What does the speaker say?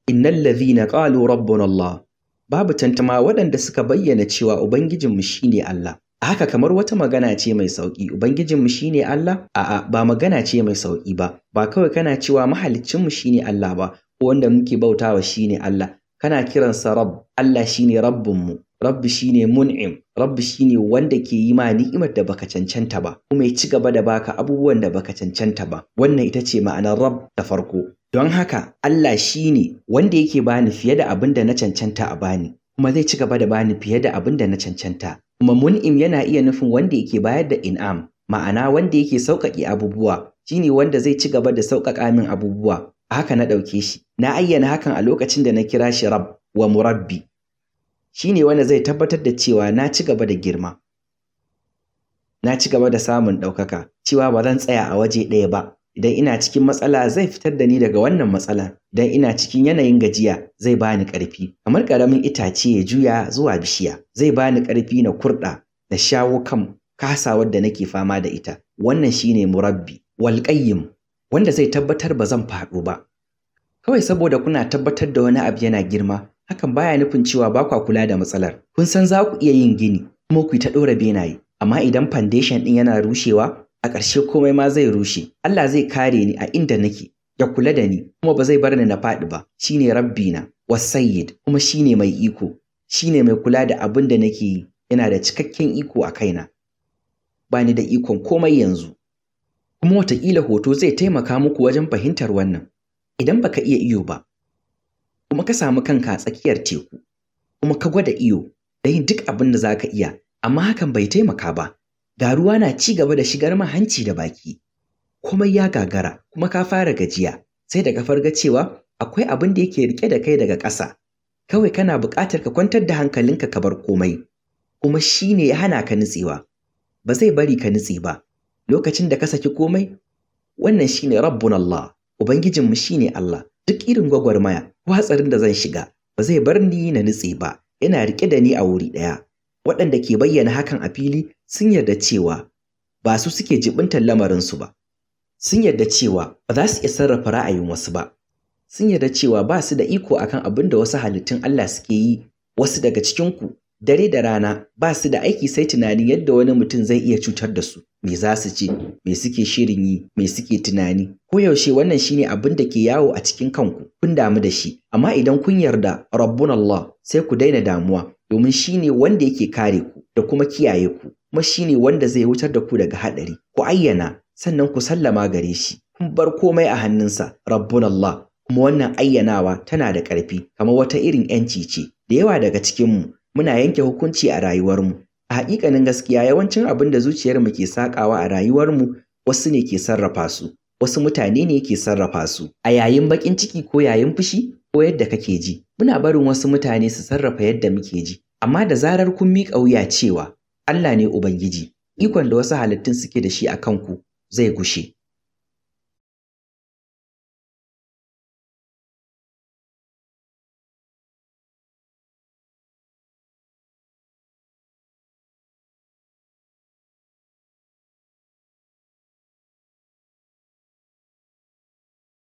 innal ladhina qalu rabbuna Allah, babu tantama waɗanda suka bayyana cewa ubangijinmu shine Allah. Haka kamar wata magana ce mai sauƙi, ubangijinmu shine Allah? A'a, ba magana ce mai sauƙi ba. Ba kawai kana cewa mahaliccinmu shine Allah ba, ko wanda muke bautawa shine Allah. Kana kiransa Rabb, Allah shine Rabbinmu. Rabbi shine Mun'im, Rabbi shine wanda ke yi ma ni'imar da baka cancanta ba, kuma ya ci gaba da baka abubuwan da baka cancanta ba. Wannan ita ce ma'anar Rabb da farko. Don haka Allah shine wanda yake bani fiye da abin da na cancanta a bani, kuma zai ci gaba da bani fiye da abin da na cancanta. Kuma Mun'im yana iya nufin wanda yake bayar da in'am, ma'ana wanda yake sauƙaƙe abubuwa, shine wanda zai ci gaba da sauƙaƙa min abubuwa. Haka na ɗauke shi. Na ayyana hakan a lokacin da na kira shi Rabb wa Murabbi. Shi ne wanda zai tabbatar da cewa na ci gaba da girma, na ci gaba da samun ɗaukaka, cewa ba zan tsaya a waje ɗaya ba. Idan ina cikin matsala zai fitar da ni daga wannan matsala, idan ina cikin yanayin gajiya zai bani ƙarfi, kamar ƙaramin itace ya juya zuwa bishiya, zai bani ƙarfi na kurɗa da shawo kan kasawar da nake fama da ita. Wannan shine Murabbi. Wal Qayyim, wanda zai tabbatar ba zan faɗo ba. Kawai saboda kuna tabbatar da wani abu yana girma, hakan baya nufin cewa ba kwa kula da matsalar. Kun san za ku iya yin gini kuma ku ta ɗora benaye, amma idan foundation ɗin yana rushewa, a ƙarshe komai ma zai rushe. Allah zai kare ni a inda nake, ya kula da ni kuma ba zai bar ni na faɗi ba. Shine Rabbina was-Sayyid, kuma shine mai iko, shine mai kula da abin da nake yi, yana da cikakken iko a kaina. Ba ni da ikon komai yanzu. Kuma wataƙila hoto zai taimaka muku wajen fahimtar wannan. Idan baka iya iyo ba, kuma ka samu kanka a tsakiyar teku, kuma ka gwada iyo da yin duk abin da za ka iya, amma hakan bai taimaka ba, ga ruwa na ci gaba da shigar ma hanci da baki, komai ya gagara kuma ka fara gajiya, sai da ka farga cewa akwai abin da yake rike da kai daga ƙasa. Kawai kana buƙatar ka kwantar da hankalinka ka bar komai, kuma shi ne ya hana ka nutsewa, ba zai bari ka nutse ba. Lokacin da ka saki komai, wannan shi ne Rabbun Allah, Ubangijinmu shi ne Allah. Duk irin gwagwarmaya ko hatsarin da zan shiga ba zai bar ni na nutse ba, yana riƙe da ni a wuri ɗaya. Waɗanda ke bayyana hakan a fili sun yarda cewa ba su suke jibintar lamarinsu ba. Sun yarda cewa ba za su iya sarrafa ra'ayin wasu ba. Sun yarda cewa ba su da iko akan abin da wasu halittun Allah suke yi. Wasu daga cikinku dare da rana ba su da aiki sai tunanin yadda wani mutum zai iya cutar da su. Me za su ce, me suke shirin yi, me suke tunani. Koyaushe wannan shine abin da ke yawo a cikin kanku, kun damu da shi. Amma idan kun yarda Rabbun Allah, sai ku daina damuwa, domin shine wanda yake kare ku da kuma kiyaye ku, kuma shine wanda zai wutar da ku daga haɗari. Ku ayyana, sannan ku sallama gare shi. Kun bar komai a hannunsa, Rabbun Allah. Kuma wannan ayyanawa tana da ƙarfi, kamar wata irin 'yanci ce. Da yawa daga cikinmu muna yanke hukunci a rayuwarmu. A haƙiƙanin gaskiya yawancin abin da zuciyarmu ke saƙawa a rayuwarmu wasu ne ke sarrafa su, wasu mutane ne ke sarrafa su. A yayin baƙin ciki ko yayin fushi ko yadda kake ji, muna barin wasu mutane su sarrafa yadda muke ji. Amma da zarar kun miƙa wuya cewa Allah ne Ubangiji, ikon da wasu halittun suke da shi a kanku zai gushe.